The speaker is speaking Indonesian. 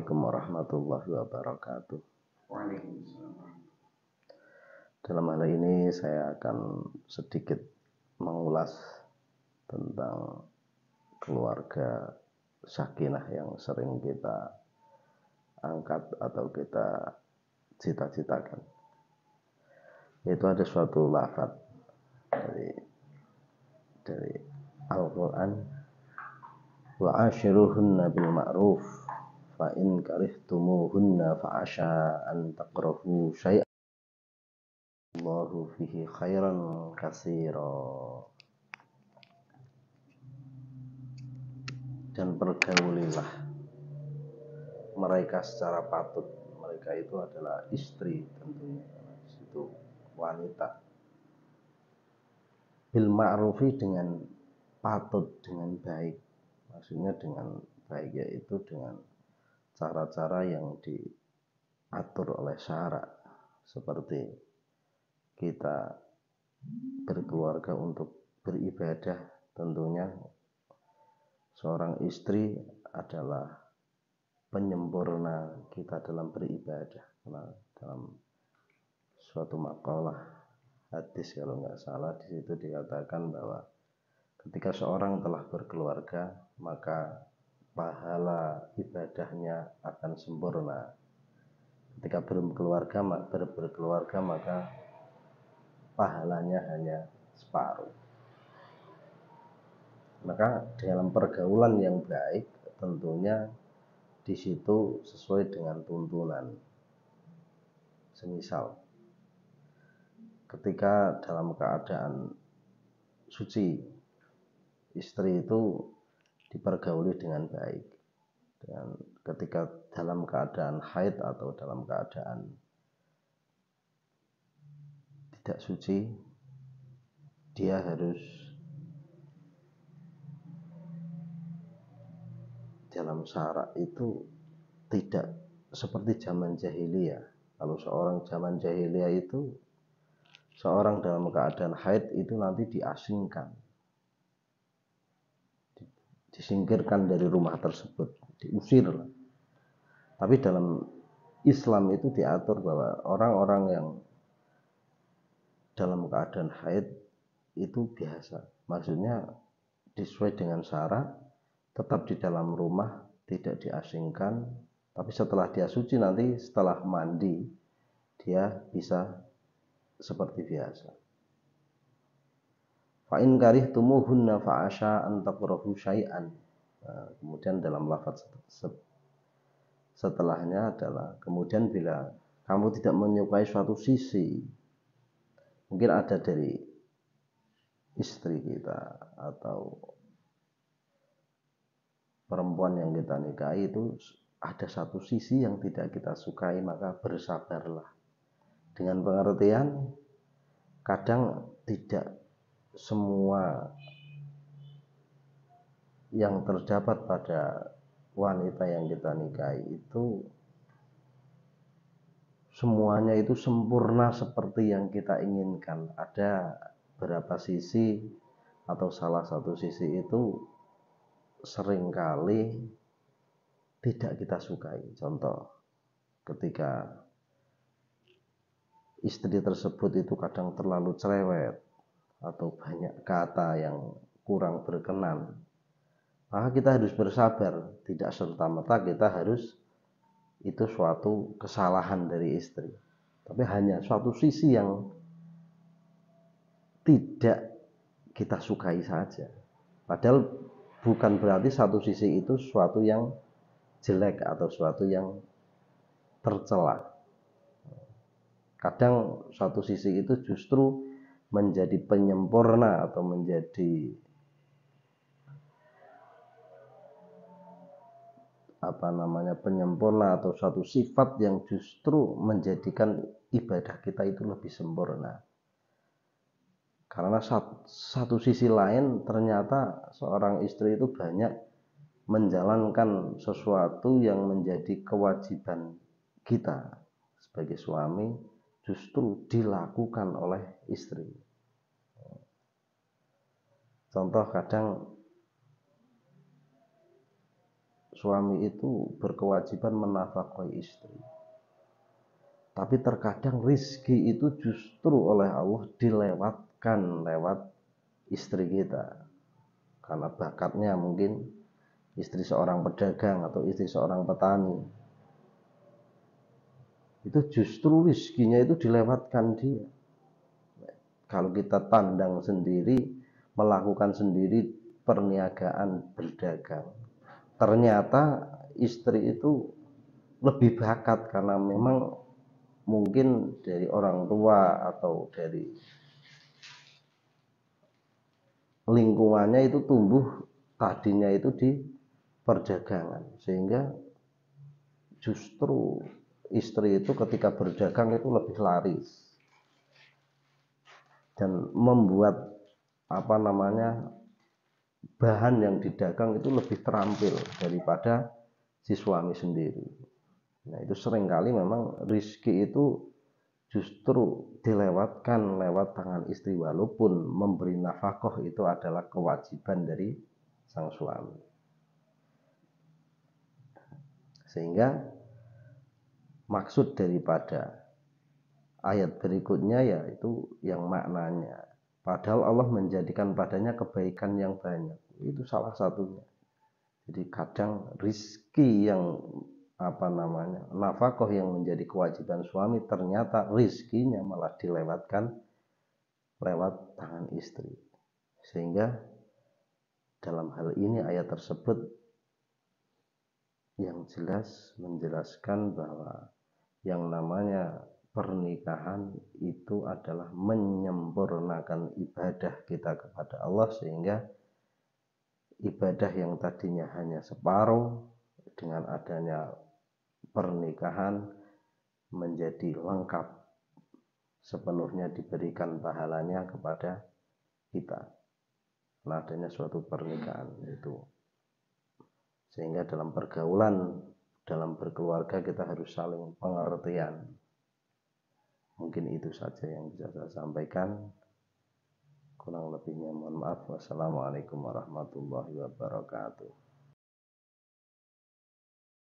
Assalamualaikum warahmatullahi wabarakatuh. Waalaikumsalam. Dalam hal ini saya akan sedikit mengulas tentang keluarga sakinah yang sering kita angkat atau kita cita-citakan. Yaitu ada suatu lafaz dari Al-Quran, wa ashiruhunna bil ma'ruf fa in karihtumuhunna fa asya an takrahu syai'an Allahu fihi khairan katsira. Dan pergaulilah mereka secara patut. Mereka itu adalah istri tentunya, itu wanita. Bil ma'rufi, dengan patut, dengan baik. Maksudnya dengan baik yaitu dengan cara-cara yang diatur oleh syara, seperti kita berkeluarga untuk beribadah. Tentunya seorang istri adalah penyempurna kita dalam beribadah. Karena dalam suatu makalah hadis kalau nggak salah, di situ dikatakan bahwa ketika seorang telah berkeluarga maka pahala ibadahnya akan sempurna. Ketika belum berkeluarga maka pahalanya hanya separuh. Maka dalam pergaulan yang baik tentunya di situ sesuai dengan tuntunan. Semisal ketika dalam keadaan suci, istri itu dipergauli dengan baik. Dan ketika dalam keadaan haid atau dalam keadaan tidak suci, dia harus dalam syarak itu tidak seperti zaman jahiliyah. Kalau seorang zaman jahiliyah itu, seorang dalam keadaan haid itu nanti diasingkan, disingkirkan dari rumah tersebut, diusir. Tapi dalam Islam itu diatur bahwa orang-orang yang dalam keadaan haid itu biasa. Maksudnya sesuai dengan syarat, tetap di dalam rumah, tidak diasingkan. Tapi setelah dia suci nanti, setelah mandi, dia bisa seperti biasa. Fa in karihtumuhunna fa asya an takrahu syai'an. Kemudian dalam lafaz setelahnya adalah, kemudian bila kamu tidak menyukai suatu sisi, mungkin ada dari istri kita atau perempuan yang kita nikahi itu ada satu sisi yang tidak kita sukai, maka bersabarlah. Dengan pengertian, kadang tidak semua yang terdapat pada wanita yang kita nikahi itu semuanya itu sempurna seperti yang kita inginkan. Ada beberapa sisi atau salah satu sisi itu seringkali tidak kita sukai. Contoh, ketika istri tersebut itu kadang terlalu cerewet atau banyak kata yang kurang berkenan, maka kita harus bersabar. Tidak serta-merta kita harus itu suatu kesalahan dari istri, tapi hanya suatu sisi yang tidak kita sukai saja. Padahal bukan berarti satu sisi itu suatu yang jelek atau suatu yang tercela. Kadang suatu sisi itu justru menjadi penyempurna atau menjadi penyempurna atau suatu sifat yang justru menjadikan ibadah kita itu lebih sempurna. Karena satu sisi lain ternyata seorang istri itu banyak menjalankan sesuatu yang menjadi kewajiban kita sebagai suami justru dilakukan oleh istri. Contoh, kadang suami itu berkewajiban menafkahi istri. Tapi terkadang rizki itu justru oleh Allah dilewatkan lewat istri kita. Karena bakatnya mungkin istri seorang pedagang atau istri seorang petani. Itu justru rizkinya itu dilewatkan dia. Kalau kita tandang sendiri, melakukan sendiri perniagaan berdagang, ternyata istri itu lebih bakat karena memang mungkin dari orang tua atau dari lingkungannya itu tumbuh tadinya itu di perdagangan, sehingga justru istri itu ketika berdagang itu lebih laris dan membuat bahan yang didagang itu lebih terampil daripada si suami sendiri. Nah, itu seringkali memang rizki itu justru dilewatkan lewat tangan istri, walaupun memberi nafkah itu adalah kewajiban dari sang suami. Sehingga maksud daripada ayat berikutnya yaitu yang maknanya, padahal Allah menjadikan padanya kebaikan yang banyak, itu salah satunya. Jadi kadang rizki yang nafkah yang menjadi kewajiban suami, ternyata rizkinya malah dilewatkan lewat tangan istri. Sehingga dalam hal ini ayat tersebut yang jelas menjelaskan bahwa yang namanya pernikahan itu adalah menyempurnakan ibadah kita kepada Allah, sehingga ibadah yang tadinya hanya separuh dengan adanya pernikahan menjadi lengkap, sepenuhnya diberikan pahalanya kepada kita karena adanya suatu pernikahan itu. Sehingga dalam pergaulan, dalam berkeluarga kita harus saling pengertian. Mungkin itu saja yang bisa saya sampaikan, kurang lebihnya mohon maaf. Wassalamualaikum warahmatullahi wabarakatuh.